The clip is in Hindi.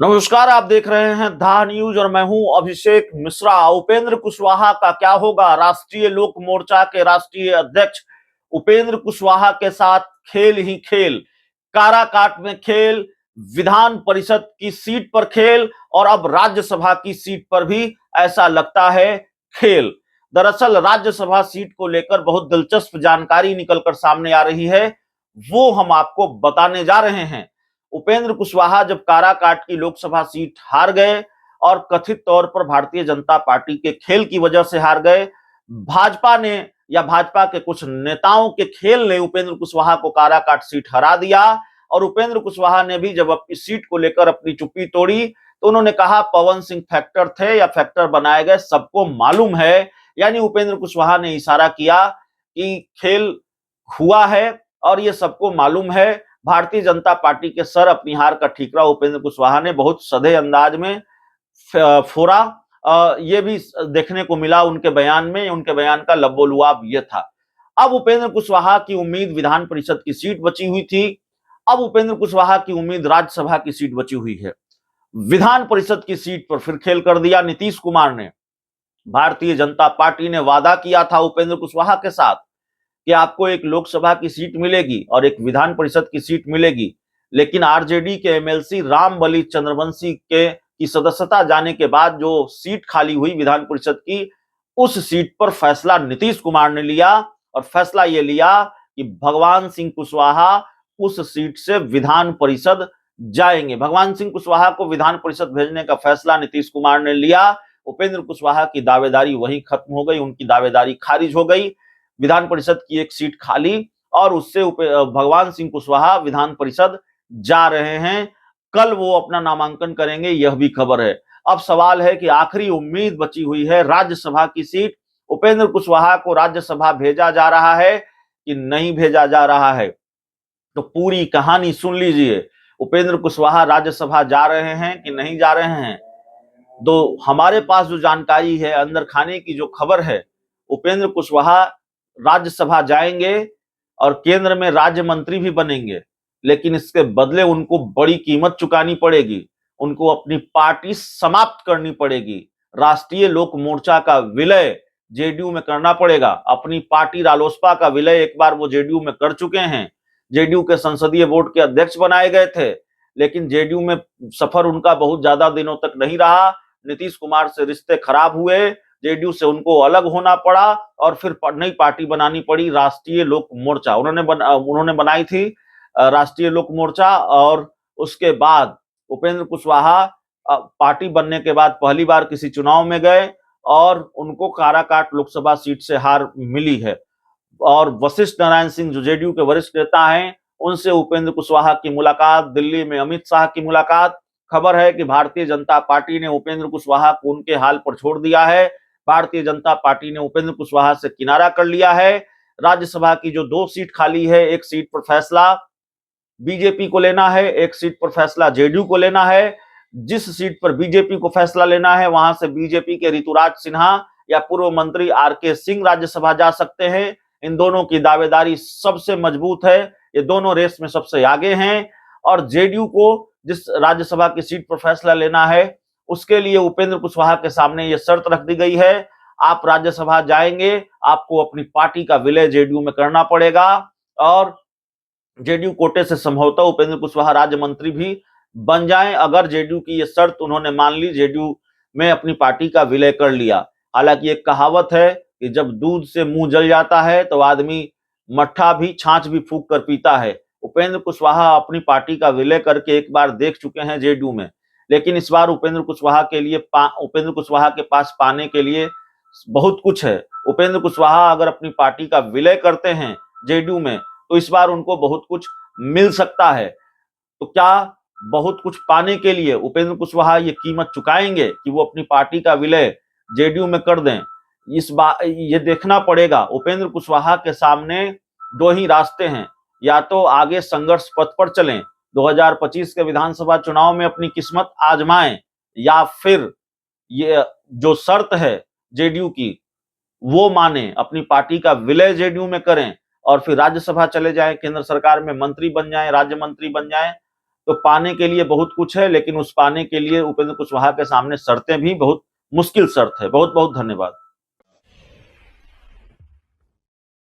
नमस्कार, आप देख रहे हैं धा न्यूज और मैं हूं अभिषेक मिश्रा। उपेंद्र कुशवाहा का क्या होगा? राष्ट्रीय लोक मोर्चा के राष्ट्रीय अध्यक्ष उपेंद्र कुशवाहा के साथ खेल ही खेल, काराकाट में खेल, विधान परिषद की सीट पर खेल और अब राज्यसभा की सीट पर भी ऐसा लगता है खेल। दरअसल राज्यसभा सीट को लेकर बहुत दिलचस्प जानकारी निकलकर सामने आ रही है, वो हम आपको बताने जा रहे हैं। उपेंद्र कुशवाहा जब काराकाट की लोकसभा सीट हार गए और कथित तौर पर भारतीय जनता पार्टी के खेल की वजह से हार गए, भाजपा ने या भाजपा के कुछ नेताओं के खेल ने उपेंद्र कुशवाहा को काराकाट सीट हरा दिया। और उपेंद्र कुशवाहा ने भी जब अपनी सीट को लेकर अपनी चुप्पी तोड़ी तो उन्होंने कहा पवन सिंह फैक्टर थे या फैक्टर बनाए गए, सबको मालूम है। यानी उपेंद्र कुशवाहा ने इशारा किया कि खेल हुआ है और ये सबको मालूम है। भारतीय जनता पार्टी के सर अपनी हार का ठीकरा उपेंद्र कुशवाहा ने बहुत सधे अंदाज में फोड़ा। ये भी देखने को मिला उनके बयान में। उनके बयान का लबोलुआब ये था। अब उपेंद्र कुशवाहा की उम्मीद विधान परिषद की सीट बची हुई थी, अब उपेंद्र कुशवाहा की उम्मीद राज्यसभा की सीट बची हुई है। विधान परिषद की सीट पर फिर खेल कर दिया नीतीश कुमार ने। भारतीय जनता पार्टी ने वादा किया था उपेंद्र कुशवाहा के साथ कि आपको एक लोकसभा की सीट मिलेगी और एक विधान परिषद की सीट मिलेगी, लेकिन आरजेडी के एमएलसी रामबली चंद्रवंशी के की सदस्यता जाने के बाद जो सीट खाली हुई विधान परिषद की, उस सीट पर फैसला नीतीश कुमार ने लिया और फैसला ये लिया कि भगवान सिंह कुशवाहा उस सीट से विधान परिषद जाएंगे। भगवान सिंह कुशवाहा को विधान परिषद भेजने का फैसला नीतीश कुमार ने लिया। उपेंद्र कुशवाहा की दावेदारी वहीं खत्म हो गई, उनकी दावेदारी खारिज हो गई। विधान परिषद की एक सीट खाली और उससे भगवान सिंह कुशवाहा विधान परिषद जा रहे हैं। कल वो अपना नामांकन करेंगे, यह भी खबर है। अब सवाल है कि आखिरी उम्मीद बची हुई है राज्यसभा की सीट। उपेंद्र कुशवाहा को राज्यसभा भेजा जा रहा है कि नहीं भेजा जा रहा है, तो पूरी कहानी सुन लीजिए। उपेंद्र कुशवाहा राज्यसभा जा रहे हैं कि नहीं जा रहे हैं? तो हमारे पास जो जानकारी है, अंदर खाने की जो खबर है, उपेंद्र कुशवाहा राज्यसभा जाएंगे और केंद्र में राज्य मंत्री भी बनेंगे, लेकिन इसके बदले उनको बड़ी कीमत चुकानी पड़ेगी। उनको अपनी पार्टी समाप्त करनी पड़ेगी। राष्ट्रीय लोक मोर्चा का विलय जेडीयू में करना पड़ेगा। अपनी पार्टी रालोसपा का विलय एक बार वो जेडीयू में कर चुके हैं। जेडीयू के संसदीय बोर्ड के अध्यक्ष बनाए गए थे, लेकिन जेडीयू में सफर उनका बहुत ज्यादा दिनों तक नहीं रहा। नीतीश कुमार से रिश्ते खराब हुए, जेडीयू से उनको अलग होना पड़ा और फिर नई पार्टी बनानी पड़ी, राष्ट्रीय लोक मोर्चा। उन्होंने बनाई थी राष्ट्रीय लोक मोर्चा। और उसके बाद उपेंद्र कुशवाहा पार्टी बनने के बाद पहली बार किसी चुनाव में गए और उनको काराकाट लोकसभा सीट से हार मिली है। और वशिष्ठ नारायण सिंह जो जेडीयू के वरिष्ठ नेता हैं, उनसे उपेंद्र कुशवाहा की मुलाकात, दिल्ली में अमित शाह की मुलाकात। खबर है कि भारतीय जनता पार्टी ने उपेंद्र कुशवाहा को उनके हाल पर छोड़ दिया है। भारतीय जनता पार्टी ने उपेंद्र कुशवाहा से किनारा कर लिया है। राज्यसभा की जो 2 सीट खाली है, एक सीट पर फैसला बीजेपी को लेना है, एक सीट पर फैसला जेडीयू को लेना है। जिस सीट पर बीजेपी को फैसला लेना है, वहां से बीजेपी के ऋतुराज सिन्हा या पूर्व मंत्री आरके सिंह राज्यसभा जा सकते हैं। इन दोनों की दावेदारी सबसे मजबूत है, ये दोनों रेस में सबसे आगे हैं। और जेडीयू को जिस राज्यसभा की सीट पर फैसला लेना है, उसके लिए उपेंद्र कुशवाहा के सामने ये शर्त रख दी गई है, आप राज्यसभा जाएंगे, आपको अपनी पार्टी का विलय जेडीयू में करना पड़ेगा। और जेडीयू कोटे से संभवतः उपेंद्र कुशवाहा राज्य मंत्री भी बन जाएं, अगर जेडीयू की ये शर्त उन्होंने मान ली, जेडीयू में अपनी पार्टी का विलय कर लिया। हालांकि एक कहावत है कि जब दूध से मुंह जल जाता है तो आदमी मट्ठा भी छाछ भी फूंक कर पीता है। उपेंद्र कुशवाहा अपनी पार्टी का विलय करके एक बार देख चुके हैं जेडीयू में, लेकिन इस बार उपेंद्र कुशवाहा के पास पाने के लिए बहुत कुछ है। उपेंद्र कुशवाहा अगर अपनी पार्टी का विलय करते हैं जेडीयू में, तो इस बार उनको बहुत कुछ मिल सकता है। तो क्या बहुत कुछ पाने के लिए उपेंद्र कुशवाहा ये कीमत चुकाएंगे कि वो अपनी पार्टी का विलय जेडीयू में कर दें? इस बार ये देखना पड़ेगा। उपेंद्र कुशवाहा के सामने 2 ही रास्ते हैं, या तो आगे संघर्ष पथ पर चलें, 2025 के विधानसभा चुनाव में अपनी किस्मत आजमाएं, या फिर ये जो शर्त है जेडीयू की वो माने, अपनी पार्टी का विलय जेडीयू में करें और फिर राज्यसभा चले जाएं, केंद्र सरकार में मंत्री बन जाएं, राज्य मंत्री बन जाएं। तो पाने के लिए बहुत कुछ है, लेकिन उस पाने के लिए उपेंद्र कुशवाहा के सामने शर्तें भी बहुत मुश्किल शर्त है। बहुत बहुत धन्यवाद।